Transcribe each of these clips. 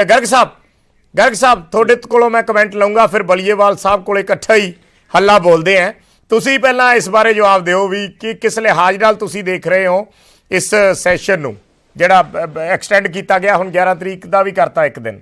गर्ग साहब ਤੁਹਾਡੇ ਕੋਲੋਂ मैं कमेंट लूँगा फिर बलीएवाल साहब को इकट्ठा ही हल्ला बोलते हैं। ਤੁਸੀਂ ਪਹਿਲਾਂ ਇਸ ਬਾਰੇ ਜਵਾਬ ਦਿਓ ਵੀ ਕਿ ਕਿਸ ਲਿਹਾਜ਼ ਨਾਲ ਤੁਸੀਂ ਦੇਖ ਰਹੇ ਹੋ ਇਸ ਸੈਸ਼ਨ ਨੂੰ ਜਿਹੜਾ ਐਕਸਟੈਂਡ ਕੀਤਾ ਗਿਆ ਹੁਣ 11 ਤਰੀਕ ਦਾ ਵੀ ਕਰਤਾ ਇੱਕ ਦਿਨ।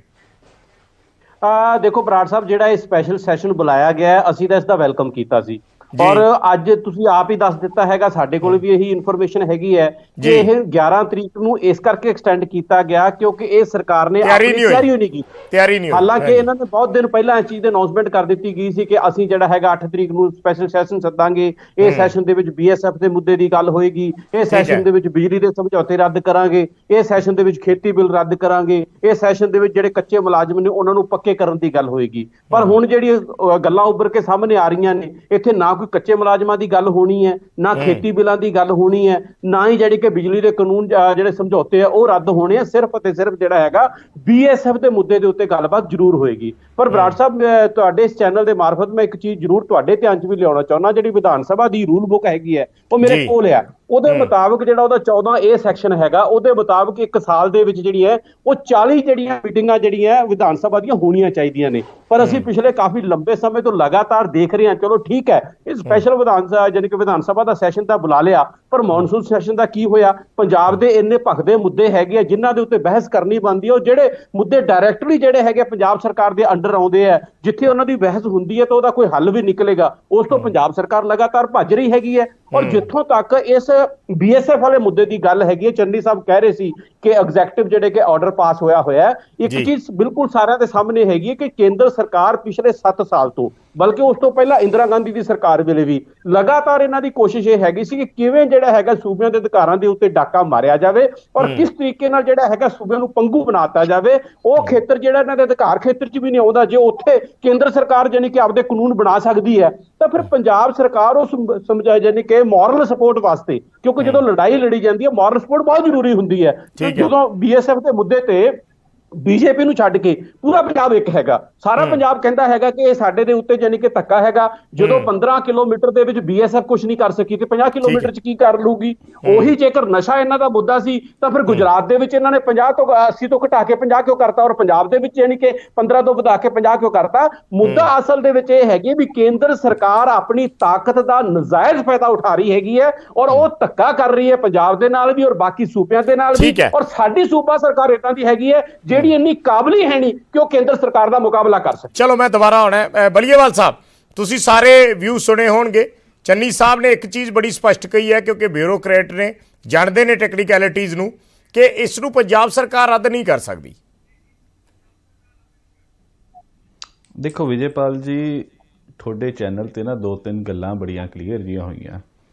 देखो बराड़ साहब ਜਿਹੜਾ ਇਹ ਸਪੈਸ਼ਲ ਸੈਸ਼ਨ ਬੁਲਾਇਆ ਗਿਆ ਅਸੀਂ ਤਾਂ ਇਸ ਦਾ ਵੈਲਕਮ ਕੀਤਾ ਸੀ ਔਰ ਅੱਜ ਤੁਸੀਂ ਆਪ ਹੀ ਦੱਸ ਦਿੱਤਾ ਹੈਗਾ ਸਾਡੇ ਕੋਲ ਵੀ ਇਹੀ ਇਨਫੋਰਮੇਸ਼ਨ ਹੈਗੀ ਹੈ ਕਿ ਇਹ 11 ਤਰੀਕ ਨੂੰ ਇਸ ਕਰਕੇ ਐਕਸਟੈਂਡ ਕੀਤਾ ਗਿਆ ਕਿਉਂਕਿ ਇਹ ਸਰਕਾਰ ਨੇ ਆਪਣੀ ਤਿਆਰੀ ਨਹੀਂ ਕੀਤੀ। ਹਾਲਾਂਕਿ ਇਹਨਾਂ ਨੇ ਬਹੁਤ ਦਿਨ ਪਹਿਲਾਂ ਇਸ ਚੀਜ਼ ਦੀ ਅਨਾਉਂਸਮੈਂਟ ਕਰ ਦਿੱਤੀ ਗਈ ਸੀ ਕਿ ਅਸੀਂ ਜਿਹੜਾ ਹੈਗਾ 8 ਤਰੀਕ ਨੂੰ ਸਪੈਸ਼ਲ ਸੈਸ਼ਨ ਸੱਦਾਂਗੇ। ਇਹ ਸੈਸ਼ਨ ਦੇ ਵਿੱਚ BSF ਦੇ ਮੁੱਦੇ ਦੀ ਗੱਲ ਹੋਏਗੀ, ਇਹ ਸੈਸ਼ਨ ਦੇ ਵਿੱਚ ਬਿਜਲੀ ਦੇ ਸਮਝੌਤੇ ਰੱਦ ਕਰਾਂਗੇ, ਇਹ ਸੈਸ਼ਨ ਦੇ ਵਿੱਚ ਖੇਤੀ ਬਿੱਲ ਰੱਦ ਕਰਾਂਗੇ, ਇਹ ਸੈਸ਼ਨ ਦੇ ਵਿੱਚ ਜਿਹੜੇ ਕੱਚੇ ਮੁਲਾਜ਼ਮ ਨੇ ਉਹਨਾਂ ਨੂੰ ਪੱਕੇ ਕਰਨ ਦੀ ਗੱਲ ਹੋਏਗੀ। ਪਰ ਹੁਣ ਜਿਹੜੀ ਗੱਲਾਂ ਉੱਭਰ ਕੇ ਸਾਹਮਣੇ ਆ ਰਹੀਆਂ ਨੇ ਇੱਥੇ ਨਾ ਕੋਈ ਕੱਚੇ ਮੁਲਾਜ਼ਮਾਂ ਦੀ ਗੱਲ ਹੋਣੀ ਹੈ, ਨਾ ਖੇਤੀ ਬਿੱਲਾਂ ਦੀ ਗੱਲ ਹੋਣੀ ਹੈ, ਨਾ ਹੀ ਜਿਹੜੀ ਕਿ ਬਿਜਲੀ ਦੇ ਕਾਨੂੰਨ ਜਿਹੜੇ ਸਮਝੌਤੇ ਆ ਉਹ ਰੱਦ ਹੋਣੇ ਆ। ਸਿਰਫ ਅਤੇ ਸਿਰਫ ਜਿਹੜਾ ਹੈਗਾ BSF ਦੇ ਮੁੱਦੇ ਦੇ ਉੱਤੇ ਗੱਲਬਾਤ ਜ਼ਰੂਰ ਹੋਏਗੀ। ਪਰ ਬਰਾੜ ਸਾਹਿਬ ਤੁਹਾਡੇ ਇਸ ਚੈਨਲ ਦੇ ਮਾਰਫਤ ਮੈਂ ਇੱਕ ਚੀਜ਼ ਜ਼ਰੂਰ ਤੁਹਾਡੇ ਧਿਆਨ 'ਚ ਵੀ ਲਿਆਉਣਾ ਚਾਹੁੰਦਾ। ਜਿਹੜੀ ਵਿਧਾਨ ਸਭਾ ਦੀ ਰੂਲ ਬੁੱਕ ਹੈਗੀ ਹੈ ਉਹ ਮੇਰੇ ਕੋਲ ਆ, ਉਹਦੇ ਮੁਤਾਬਕ ਜਿਹੜਾ ਉਹਦਾ 14A ਸੈਕਸ਼ਨ ਹੈਗਾ ਉਹਦੇ ਮੁਤਾਬਕ ਇੱਕ ਸਾਲ ਦੇ ਵਿੱਚ ਜਿਹੜੀ ਹੈ ਉਹ 40 ਜਿਹੜੀਆਂ ਮੀਟਿੰਗਾਂ ਜਿਹੜੀਆਂ ਵਿਧਾਨ ਸਭਾ ਦੀਆਂ ਹੋਣੀਆਂ ਚਾਹੀਦੀਆਂ ਨੇ। ਪਰ ਅਸੀਂ ਪਿਛਲੇ ਕਾਫੀ ਲੰਬੇ ਸਮੇਂ ਤੋਂ ਲਗਾਤਾਰ ਦੇਖ ਰਹੇ ਹਾਂ, ਚਲੋ ਠੀਕ ਹੈ ਇਹ ਸਪੈਸ਼ਲ ਵਿਧਾਨ ਸਭਾ ਦਾ ਸੈਸ਼ਨ ਤਾਂ ਬੁਲਾ ਲਿਆ ਪਰ ਮੌਨਸੂਨ ਸੈਸ਼ਨ ਦਾ ਕੀ ਹੋਇਆ? ਪੰਜਾਬ ਦੇ ਇੰਨੇ ਭਖਦੇ ਮੁੱਦੇ ਹੈਗੇ ਆ ਜਿਨ੍ਹਾਂ ਦੇ ਉੱਤੇ ਬਹਿਸ ਕਰਨੀ ਬਣਦੀ ਹੈ। ਉਹ ਜਿਹੜੇ ਮੁੱਦੇ ਡਾਇਰੈਕਟਲੀ ਜਿਹੜੇ ਹੈਗੇ ਪੰਜਾਬ ਸਰਕਾਰ ਦੇ ਅੰਡਰ ਆਉਂਦੇ ਆ, ਜਿੱਥੇ ਉਹਨਾਂ ਦੀ ਬਹਿਸ ਹੁੰਦੀ ਹੈ ਤਾਂ ਉਹਦਾ ਕੋਈ ਹੱਲ ਵੀ ਨਿਕਲੇਗਾ, ਉਸ ਤੋਂ ਪੰਜਾਬ ਸਰਕਾਰ ਲਗਾਤਾਰ ਭੱਜ ਰਹੀ ਹੈਗੀ ਹੈ। ਔਰ ਜਿੱਥੋਂ ਤੱਕ ਇਸ BSF ਵਾਲੇ ਮੁੱਦੇ ਦੀ ਗੱਲ ਹੈਗੀ ਹੈ, ਚੰਨੀ ਸਾਹਿਬ ਕਹਿ ਰਹੇ ਸੀ ਕਿ ਐਗਜ਼ੈਕਟਿਵ ਜਿਹੜੇ ਕਿ ਆਰਡਰ ਪਾਸ ਹੋਇਆ ਹੈ। ਇੱਕ ਚੀਜ਼ ਬਿਲਕੁਲ ਸਾਰਿਆਂ ਦੇ ਸਾਹਮਣੇ ਹੈਗੀ ਹੈ ਕਿ ਕੇਂਦਰ ਸਰਕਾਰ ਪਿਛਲੇ 7 ਸਾਲ ਤੋਂ, ਬਲਕਿ ਉਸ ਤੋਂ ਪਹਿਲਾਂ ਇੰਦਰਾ ਗਾਂਧੀ ਦੀ ਸਰਕਾਰ ਵੇਲੇ ਵੀ ਲਗਾਤਾਰ ਇਹਨਾਂ ਦੀ ਕੋਸ਼ਿਸ਼ ਇਹ ਹੈਗੀ ਸੀ ਕਿ ਕਿਵੇਂ ਜਿਹੜਾ ਹੈਗਾ ਸੂਬਿਆਂ ਦੇ ਅਧਿਕਾਰਾਂ ਦੇ ਉੱਤੇ ਡਾਕਾ ਮਾਰਿਆ ਜਾਵੇ ਔਰ ਕਿਸ ਤਰੀਕੇ ਨਾਲ ਜਿਹੜਾ ਹੈਗਾ ਸੂਬਿਆਂ ਨੂੰ ਪੰਗੂ ਬਣਾਤਾ ਜਾਵੇ। ਉਹ ਖੇਤਰ ਜਿਹੜਾ ਇਹਨਾਂ ਦੇ ਅਧਿਕਾਰ ਖੇਤਰ 'ਚ ਵੀ ਨਹੀਂ ਆਉਂਦਾ। ਜੇ ਉੱਥੇ ਕੇਂਦਰ ਸਰਕਾਰ ਜਾਨੀ ਕਿ ਆਪਦੇ ਕਾਨੂੰਨ ਬਣਾ ਸਕਦੀ ਹੈ ਤਾਂ ਫਿਰ ਪੰਜਾਬ ਸਰਕਾਰ ਉਹ ਸਮਝਾਏ ਜਾਨੀ ਕਿ ਮੋਰਲ ਸਪੋਰਟ ਵਾਸਤੇ, ਕਿਉਂਕਿ ਜਦੋਂ ਲੜਾਈ ਲੜੀ ਜਾਂਦੀ ਹੈ ਮੋਰਲ ਸਪੋਰਟ ਬਹੁਤ ਜ਼ਰੂਰੀ ਹੁੰਦੀ ਹੈ। ਜਦੋਂ BSF ਦੇ ਮੁੱਦੇ ਤੇ BJP ਨੂੰ ਛੱਡ ਕੇ ਪੂਰਾ ਪੰਜਾਬ ਇੱਕ ਹੈਗਾ, ਸਾਰਾ ਪੰਜਾਬ ਕਹਿੰਦਾ ਹੈਗਾ ਕਿ ਇਹ ਸਾਡੇ ਦੇ ਉੱਤੇ ਜਾਨੀ ਕਿ ਧੱਕਾ ਹੈਗਾ। ਜਦੋਂ 15 ਕਿਲੋਮੀਟਰ ਦੇ ਵਿੱਚ BSF ਕੁਝ ਨਹੀਂ ਕਰ ਸਕੀ ਤੇ 50 ਕਿਲੋਮੀਟਰ 'ਚ ਕੀ ਕਰ ਲੂਗੀ? ਉਹੀ ਜੇਕਰ ਨਸ਼ਾ ਇਹਨਾਂ ਦਾ ਮੁੱਦਾ ਸੀ ਤਾਂ ਫਿਰ ਗੁਜਰਾਤ ਦੇ ਵਿੱਚ ਇਹਨਾਂ ਨੇ 50 ਤੋਂ 80 ਤੋਂ ਘਟਾ ਕੇ 50 ਕਿਉਂ ਕਰਤਾ ਔਰ ਪੰਜਾਬ ਦੇ ਵਿੱਚ ਯਾਨੀ ਕਿ 15 ਤੋਂ ਵਧਾ ਕੇ 50 ਕਿਉਂ ਕਰਤਾ? ਮੁੱਦਾ ਅਸਲ ਦੇ ਵਿੱਚ ਇਹ ਹੈਗੀ ਵੀ ਕੇਂਦਰ ਸਰਕਾਰ ਆਪਣੀ ਤਾਕਤ ਦਾ ਨਜਾਇਜ਼ ਫਾਇਦਾ ਉਠਾ ਰਹੀ ਹੈਗੀ ਹੈ ਔਰ ਉਹ ਧੱਕਾ ਕਰ ਰਹੀ ਹੈ ਪੰਜਾਬ ਦੇ ਨਾਲ ਵੀ ਔਰ ਬਾਕੀ ਸੂਬਿਆਂ ਦੇ ਨਾਲ ਵੀ। ਔਰ ਸਾਡੀ ਸੂਬਾ ਸਰਕਾਰ ਇਦਾਂ ਦੀ ਹੈਗੀ ਹੈ ਜਿਹੜੀ ਇੰਨੀ ਕਾਬਲੀ ਹੈ ਨਹੀਂ ਕਿ ਉਹ ਕੇਂਦਰ ਸਰਕਾਰ ਦਾ ਮੁਕਾਬਲਾ ਕਰ ਸਕੇ। ਚਲੋ ਮੈਂ ਦੁਬਾਰਾ ਆਉਣਾ। ਬਲੀਏਵਾਲ ਸਾਹਿਬ ਤੁਸੀਂ ਸਾਰੇ ਵਿਊ ਸੁਣੇ ਹੋਣਗੇ। ਚੰਨੀ ਸਾਹਿਬ ਨੇ ਇੱਕ ਚੀਜ਼ ਬੜੀ ਸਪਸ਼ਟ ਕਹੀ ਹੈ ਕਿਉਂਕਿ ਬਿਊਰੋਕਰੇਟ ਨੇ, ਜਾਣਦੇ ਨੇ ਟੈਕਨੀਕੈਲਿਟੀਜ਼ ਨੂੰ, ਕਿ ਇਸ ਨੂੰ ਪੰਜਾਬ ਸਰਕਾਰ ਰੱਦ ਨਹੀਂ ਕਰ ਸਕਦੀ। ਦੇਖੋ ਵਿਜੇਪਾਲ ਜੀ, ਤੁਹਾਡੇ ਚੈਨਲ ਤੇ ਨਾ 2-3 ਗੱਲਾਂ ਬੜੀਆਂ ਕਲੀਅਰ ਜੀਆਂ ਹੋਈਆਂ।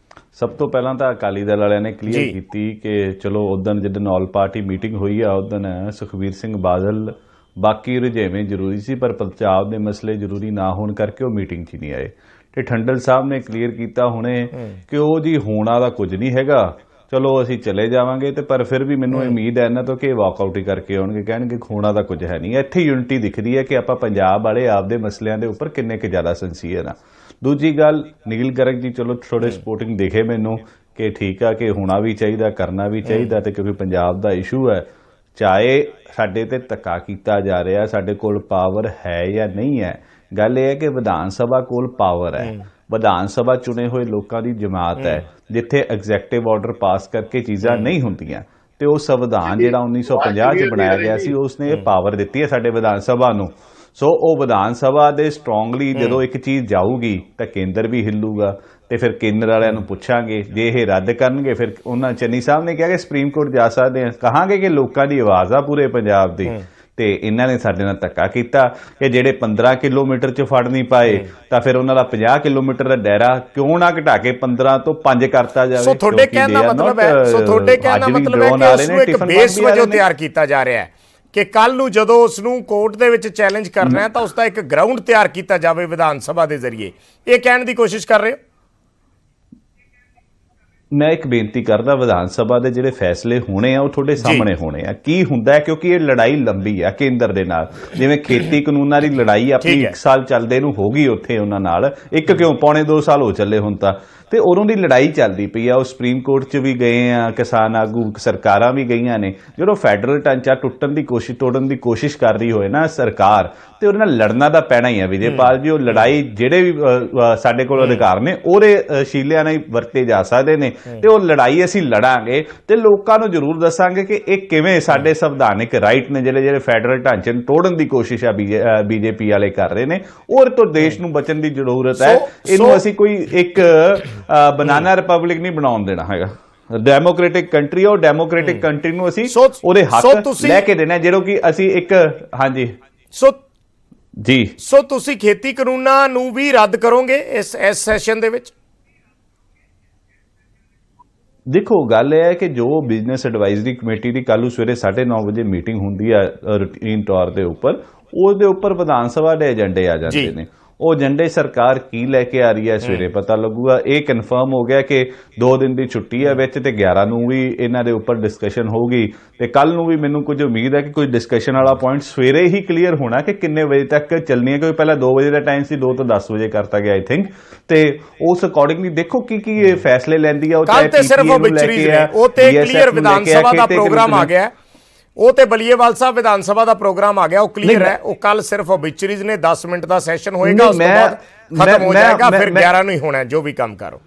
ਸਭ ਤੋਂ ਪਹਿਲਾਂ ਤਾਂ ਅਕਾਲੀ ਦਲ ਵਾਲਿਆਂ ਨੇ ਕਲੀਅਰ ਕੀਤੀ ਕਿ ਚਲੋ ਉਦਣ ਜਦੋਂ ਆਲ ਪਾਰਟੀ ਮੀਟਿੰਗ ਹੋਈ ਆ ਉਦਣ ਸੁਖਬੀਰ ਸਿੰਘ ਬਾਦਲ ਬਾਕੀ ਰੁਝੇਵੇਂ ਜ਼ਰੂਰੀ ਸੀ ਪਰ ਪੰਜਾਬ ਦੇ ਮਸਲੇ ਜ਼ਰੂਰੀ ਨਾ ਹੋਣ ਕਰਕੇ ਉਹ ਮੀਟਿੰਗ 'ਚ ਨਹੀਂ ਆਏ। ਤੇ ਠੰਡਲ ਸਾਹਿਬ ਨੇ ਕਲੀਅਰ ਕੀਤਾ ਹੁਣੇ ਕਿ ਉਹ ਜੀ ਹੋਣਾ ਦਾ ਕੁਝ ਨਹੀਂ ਹੈਗਾ, ਚਲੋ ਅਸੀਂ ਚਲੇ ਜਾਵਾਂਗੇ। ਤੇ ਪਰ ਫਿਰ ਵੀ ਮੈਨੂੰ ਉਮੀਦ ਹੈ ਇਹਨਾਂ ਤੋਂ ਕਿ ਵਾਕਆਊਟ ਹੀ ਕਰਕੇ ਆਉਣਗੇ, ਕਹਿਣਗੇ ਖੋਣਾ ਦਾ ਕੁਝ ਹੈ ਨਹੀਂ। ਇੱਥੇ ਯੂਨਿਟੀ ਦਿਖਦੀ ਹੈ ਕਿ ਆਪਾਂ ਪੰਜਾਬ ਵਾਲੇ ਆਪਦੇ ਮਸਲਿਆਂ ਦੇ ਉੱਪਰ ਕਿੰਨੇ ਕੁ ਜ਼ਿਆਦਾ ਸਿੰਸੀਅਰ ਆ। ਦੂਜੀ ਗੱਲ, ਨੀਲ ਗਰਗ ਜੀ ਚਲੋ ਥੋੜੇ ਸਪੋਰਟਿੰਗ ਦਿਖੇ ਮੈਨੂੰ ਕਿ ਠੀਕ ਆ ਕਿ ਹੋਣਾ ਵੀ ਚਾਹੀਦਾ, ਕਰਨਾ ਵੀ ਚਾਹੀਦਾ। ਤੇ ਕਿਉਂਕਿ ਪੰਜਾਬ ਦਾ ਇਸ਼ੂ ਹੈ, ਚਾਹੇ ਸਾਡੇ ਤੇ ਧੱਕਾ ਕੀਤਾ ਜਾ ਰਿਹਾ, ਸਾਡੇ ਕੋਲ ਪਾਵਰ ਹੈ ਜਾਂ ਨਹੀਂ ਹੈ, ਗੱਲ ਇਹ ਹੈ ਕਿ ਵਿਧਾਨ ਸਭਾ ਕੋਲ ਪਾਵਰ ਹੈ। ਵਿਧਾਨ ਸਭਾ ਚੁਣੇ ਹੋਏ ਲੋਕਾਂ ਦੀ ਜਮਾਤ ਹੈ ਜਿੱਥੇ ਐਗਜ਼ੈਕਟਿਵ ਆਰਡਰ ਪਾਸ ਕਰਕੇ ਚੀਜ਼ਾਂ ਨਹੀਂ ਹੁੰਦੀਆਂ। ਤੇ ਉਹ ਸੰਵਿਧਾਨ ਜਿਹੜਾ 1950 'ਚ ਬਣਾਇਆ ਗਿਆ ਸੀ ਉਸਨੇ ਇਹ ਪਾਵਰ ਦਿੱਤੀ ਹੈ ਸਾਡੇ ਵਿਧਾਨ ਸਭਾ ਨੂੰ। ਸੋ ਉਹ ਵਿਧਾਨ ਸਭਾ ਦੇ ਸਟਰੋਂਗਲੀ ਜਦੋਂ ਇੱਕ ਚੀਜ਼ ਜਾਊਗੀ ਤਾਂ ਕੇਂਦਰ ਵੀ ਹਿੱਲੂਗਾ ਤੇ ਫਿਰ ਕੇਂਦਰ ਵਾਲਿਆਂ ਨੂੰ ਪੁੱਛਾਂਗੇ, ਜੇ ਇਹ ਰੱਦ ਕਰਨਗੇ ਫਿਰ ਉਹਨਾਂ ਚੰਨੀ ਸਾਹਿਬ ਨੇ ਕਿਹਾ ਕਿ ਸੁਪਰੀਮ ਕੋਰਟ ਜਾ ਸਕਦੇ ਆ, ਕਹਾਂਗੇ ਕਿ ਲੋਕਾਂ ਦੀ ਆਵਾਜ਼ ਆ ਪੂਰੇ ਪੰਜਾਬ ਦੀ ਤੇ ਇਹਨਾਂ ਨੇ ਸਾਡੇ ਨਾਲ ਧੱਕਾ ਕੀਤਾ ਕਿ ਜਿਹੜੇ 15 ਕਿਲੋਮੀਟਰ 'ਚ ਫੜ ਨਹੀਂ ਪਾਏ ਤਾਂ ਫਿਰ ਉਹਨਾਂ ਦਾ 50 ਕਿਲੋਮੀਟਰ ਦਾ ਦਾਇਰਾ ਕਿ ਨਾ ਘਟਾ ਕੇ 15 ਤੋਂ 5 ਕਰਤਾ ਜਾਵੇ। ਸੋ ਤੁਹਾਡੇ ਕਹਿਣ ਦਾ ਮਤਲਬ ਹੈ ਕਿ ਉਸ ਨੂੰ ਇੱਕ ਬੇਸ ਵਜੋਂ ਤਿਆਰ ਕੀਤਾ ਜਾ ਰਿਹਾ ਹੈ ਕਿ ਕੱਲ ਨੂੰ ਜਦੋਂ ਉਸ ਨੂੰ ਕੋਰਟ ਦੇ ਵਿੱਚ ਚੈਲੰਜ ਕਰਨਾ ਹੈ ਤਾਂ ਉਸ ਦਾ ਇੱਕ ਗਰਾਊਂਡ ਤਿਆਰ ਕੀਤਾ ਜਾਵੇ ਵਿਧਾਨ ਸਭਾ ਦੇ ਜ਼ਰੀਏ। ਇਹ ਕਹਿਣ ਦੀ ਕੋਸ਼ਿਸ਼ ਕਰ ਰਹੇ ਹੋ? ਮੈਂ ਇੱਕ ਬੇਨਤੀ ਕਰਦਾ, ਵਿਧਾਨ ਸਭਾ ਦੇ ਜਿਹੜੇ ਫੈਸਲੇ ਹੋਣੇ ਆ ਉਹ ਤੁਹਾਡੇ ਸਾਹਮਣੇ ਹੋਣੇ ਆ। ਕੀ ਹੁੰਦਾ ਹੈ ਕਿਉਂਕਿ ਇਹ ਲੜਾਈ ਲੰਬੀ ਆ ਕੇਂਦਰ ਦੇ ਨਾਲ, ਜਿਵੇਂ ਖੇਤੀ ਕਾਨੂੰਨਾਂ ਦੀ ਲੜਾਈ ਆਪਣੀ 1 ਸਾਲ ਚੱਲਦੇ ਨੂੰ ਹੋ ਗਈ ਉੱਥੇ ਉਹਨਾਂ ਨਾਲ, ਇੱਕ ਕਿਉਂ ਪੌਣੇ 2 ਸਾਲ ਹੋ ਚੱਲੇ ਹੁਣ ਤੇ ਉਦੋਂ ਦੀ ਲੜਾਈ ਚੱਲਦੀ ਪਈ ਆ। ਉਹ ਸੁਪਰੀਮ ਕੋਰਟ 'ਚ ਵੀ ਗਏ ਆ, ਕਿਸਾਨ ਆਗੂ, ਸਰਕਾਰਾਂ ਵੀ ਗਈਆਂ ਨੇ। ਜਦੋਂ ਫੈਡਰਲ ਢਾਂਚਾ ਤੋੜਨ ਦੀ ਕੋਸ਼ਿਸ਼ ਕਰ ਰਹੀ ਹੋਏ ਨਾ ਸਰਕਾਰ, ਤੇ ਉਹਦੇ ਨਾਲ ਲੜਨਾ ਤਾਂ ਪੈਣਾ ਹੀ ਆ ਵਿਜੇਪਾਲ ਜੀ। ਉਹ ਲੜਾਈ ਜਿਹੜੇ ਵੀ ਸਾਡੇ ਕੋਲ ਅਧਿਕਾਰ ਨੇ ਉਹਦੇ ਸ਼ੀਲਿਆਂ ਨਾਲ ਵਰਤੇ ਜਾ ਸਕਦੇ ਨੇ, ਤੇ ਉਹ ਲੜਾਈ ਅਸੀਂ ਲੜਾਂਗੇ ਤੇ ਲੋਕਾਂ ਨੂੰ ਜ਼ਰੂਰ ਦੱਸਾਂਗੇ ਕਿ ਇਹ ਕਿਵੇਂ ਸਾਡੇ ਸੰਵਿਧਾਨਿਕ ਰਾਈਟ ਨੇ ਜਿਹੜੇ ਫੈਡਰਲ ਢਾਂਚੇ ਨੂੰ ਤੋੜਨ ਦੀ ਕੋਸ਼ਿਸ਼ ਆ ਬੀਜੇਪੀ ਵਾਲੇ ਕਰ ਰਹੇ ਨੇ। ਔਰ ਤੋਂ ਦੇਸ਼ ਨੂੰ ਬਚਣ ਦੀ ਜ਼ਰੂਰਤ ਹੈ। ਇਹਨੂੰ ਅਸੀਂ ਕੋਈ ਇੱਕ ਬਨਾਨਾ ਰਿਪਬਲਿਕ ਨਹੀਂ ਬਣਾਉਣ ਦੇਣਾ ਹੈਗਾ। ਡੈਮੋਕ੍ਰੈਟਿਕ ਕੰਟਰੀ, ਉਹ ਡੈਮੋਕ੍ਰੈਟਿਕ ਕੰਟਰੀ ਨੂੰ ਅਸੀਂ ਉਹਦੇ ਹੱਕ ਲੈ ਕੇ ਦੇਣਾ, ਜਿਹੜਾ ਕਿ ਅਸੀਂ ਇੱਕ ਹਾਂਜੀ ਜੀ। ਸੋ ਤੁਸੀਂ ਖੇਤੀ ਕਾਨੂੰਨਾਂ ਨੂੰ ਵੀ ਰੱਦ ਕਰੋਗੇ ਇਸ ਸੈਸ਼ਨ ਦੇ ਵਿੱਚ? ਦੇਖੋ, ਗੱਲ ਇਹ ਹੈ ਕਿ ਜੋ ਬਿਜ਼ਨਸ ਐਡਵਾਈਜ਼ਰੀ ਕਮੇਟੀ ਦੀ ਕੱਲ੍ਹ ਨੂੰ ਸਵੇਰੇ 9:30 ਵਜੇ ਮੀਟਿੰਗ ਹੁੰਦੀ ਹੈ ਰੂਟੀਨ ਤੌਰ ਦੇ ਉੱਪਰ, ਉਹਦੇ ਉੱਪਰ ਵਿਧਾਨ ਸਭਾ ਦੇ ਏਜੰਡੇ ਆ ਜਾਂਦੇ ਨੇ। ਉਹ ਏਜੰਡੇ ਸਰਕਾਰ ਕੀ ਲੈ ਕੇ ਆ ਰਹੀ ਹੈ ਸਵੇਰੇ ਪਤਾ ਲੱਗੂਗਾ। ਇਹ ਕਨਫਰਮ ਹੋ ਗਿਆ ਕਿ 2 ਦਿਨ ਦੀ ਛੁੱਟੀ ਹੈ ਵਿੱਚ, ਤੇ 11 ਨੂੰ ਵੀ ਇਹਨਾਂ ਦੇ ਉੱਪਰ ਡਿਸਕਸ਼ਨ ਹੋਊਗੀ, ਤੇ ਕੱਲ ਨੂੰ ਵੀ ਮੈਨੂੰ ਕੁਝ ਉਮੀਦ ਹੈ ਕਿ ਕੋਈ ਡਿਸਕਸ਼ਨ ਵਾਲਾ ਪੁਆਇੰਟ ਸਵੇਰੇ ਹੀ ਕਲੀਅਰ ਹੋਣਾ ਕਿ ਕਿੰਨੇ ਵਜੇ ਤੱਕ ਚੱਲਣੀ ਹੈ, ਕਿਉਂਕਿ ਪਹਿਲਾਂ 2 ਵਜੇ ਦਾ ਟਾਈਮ ਸੀ, 2 ਤੋਂ 10 ਵਜੇ ਕਰਤਾ ਗਿਆ ਆਈ ਥਿੰਕ। ਤੇ ਉਸ ਅਕੋਰਡਿੰਗਲੀ ਦੇਖੋ ਕੀ ਇਹ ਫੈਸਲੇ ਲੈਂਦੀ ਹੈ। ਉਹ ਕੱਲ ਤੇ ਸਿਰਫ ਵਿਚਰੀਜ਼ ਨੇ, ਉਹ ਤੇ ਕਲੀਅਰ ਵਿਧਾਨ ਸਭਾ ਦਾ ਪ੍ਰੋਗਰਾਮ ਆ ਗਿਆ। ਉਹ ਤੇ ਬਲੀਏਵਾਲ ਸਾਹਿਬ ਵਿਧਾਨ ਸਭਾ ਦਾ ਪ੍ਰੋਗਰਾਮ ਆ ਗਿਆ, ਉਹ ਕਲੀਅਰ ਹੈ। ਉਹ ਕੱਲ ਸਿਰਫ ਵਿਚਰੀਜ਼ ਨੇ, 10 ਮਿੰਟ ਦਾ ਸੈਸ਼ਨ ਹੋਏਗਾ, ਉਸ ਤੋਂ ਬਾਅਦ ਖਤਮ ਹੋ ਜਾਏਗਾ, ਫਿਰ 11 ਨੂੰ ਹੀ ਹੋਣਾ ਜੋ ਵੀ ਕੰਮ ਕਰੋ।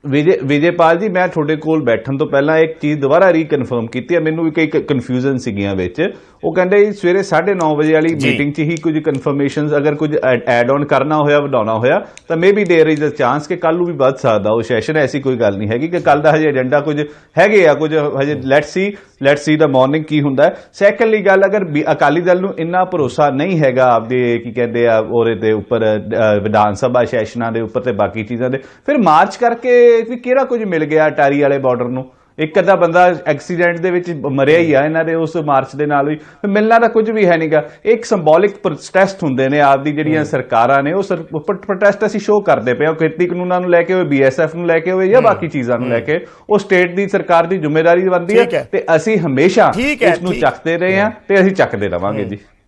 ਵਿਜੇਪਾਲ ਜੀ, ਮੈਂ ਤੁਹਾਡੇ ਕੋਲ ਬੈਠਣ ਤੋਂ ਪਹਿਲਾਂ ਇੱਕ ਚੀਜ਼ ਦੁਬਾਰਾ ਰੀਕਨਫਰਮ ਕੀਤੀ ਹੈ। ਮੈਨੂੰ ਵੀ ਕਈ ਕਨਫਿਊਜ਼ਨ ਸੀਗੀਆਂ ਵਿੱਚ। ਉਹ ਕਹਿੰਦੇ ਸਵੇਰੇ 9:30 ਵਜੇ ਵਾਲੀ ਮੀਟਿੰਗ 'ਚ ਹੀ ਕੁਝ ਕਨਫਰਮੇਸ਼ਨਸ ਅਗਰ ਕੁਝ ਐਡ ਔਨ ਕਰਨਾ ਹੋਇਆ, ਵਧਾਉਣਾ ਹੋਇਆ, ਤਾਂ maybe there is a chance ਕਿ ਕੱਲ ਨੂੰ ਵੀ ਵੱਧ ਸਕਦਾ ਉਹ ਸੈਸ਼ਨ। ਐਸੀ ਕੋਈ ਗੱਲ ਨਹੀਂ ਹੈਗੀ ਕਿ ਕੱਲ ਦਾ ਹਜੇ ਏਜੰਡਾ ਕੁਝ ਹੈਗੇ ਆ, ਕੁਝ ਹਜੇ ਲੈਟਸ ਸੀ ਦਾ ਮਾਰਨਿੰਗ ਕੀ ਹੁੰਦਾ ਹੈ। ਸੈਕੰਡਲੀ ਗੱਲ, ਅਗਰ ਅਕਾਲੀ ਦਲ ਨੂੰ ਇੰਨਾ ਭਰੋਸਾ ਨਹੀਂ ਹੈਗਾ ਆਪਦੇ ਕੀ ਕਹਿੰਦੇ ਆ ਉਹਦੇ ਦੇ ਉੱਪਰ, ਵਿਧਾਨ ਸਭਾ ਸੈਸ਼ਨਾਂ ਦੇ ਉੱਪਰ ਤੇ ਬਾਕੀ ਚੀਜ਼ਾਂ ਦੇ, ਫਿਰ ਮਾਰਚ ਕਰਕੇ ਵੀ ਕਿਹੜਾ ਕੁਝ ਮਿਲ ਗਿਆ ਅਟਾਰੀ ਵਾਲੇ ਬਾਰਡਰ ਨੂੰ? ਇੱਕ ਅੱਧਾ ਬੰਦਾ ਐਕਸੀਡੈਂਟ ਦੇ ਵਿੱਚ ਮਰਿਆ ਹੀ ਆ ਇਹਨਾਂ ਦੇ ਉਸ ਮਾਰਚ ਦੇ ਨਾਲ ਵੀ, ਮਿਲਣਾ ਤਾਂ ਕੁਝ ਵੀ ਹੈ ਨਹੀਂਗਾ। ਇੱਕ ਸਿੰਬੋਲਿਕ ਪ੍ਰੋਟੈਸਟ ਹੁੰਦੇ ਨੇ ਆਪਦੀ ਜਿਹੜੀਆਂ ਸਰਕਾਰਾਂ ਨੇ, ਉਹ ਪ੍ਰੋਟੈਸਟ ਅਸੀਂ ਸ਼ੋਅ ਕਰਦੇ ਪਏ। ਉਹ ਖੇਤੀ ਕਾਨੂੰਨਾਂ ਨੂੰ ਲੈ ਕੇ ਹੋਵੇ, BSF ਨੂੰ ਲੈ ਕੇ ਹੋਵੇ, ਜਾਂ ਬਾਕੀ ਚੀਜ਼ਾਂ ਨੂੰ ਲੈ ਕੇ, ਉਹ ਸਟੇਟ ਦੀ ਸਰਕਾਰ ਦੀ ਜ਼ਿੰਮੇਵਾਰੀ ਬਣਦੀ ਹੈ, ਤੇ ਅਸੀਂ ਹਮੇਸ਼ਾ ਇਸ ਨੂੰ ਚੱਕਦੇ ਰਹੇ ਹਾਂ ਤੇ ਅਸੀਂ ਚੱਕਦੇ ਰਵਾਂਗੇ ਜੀ।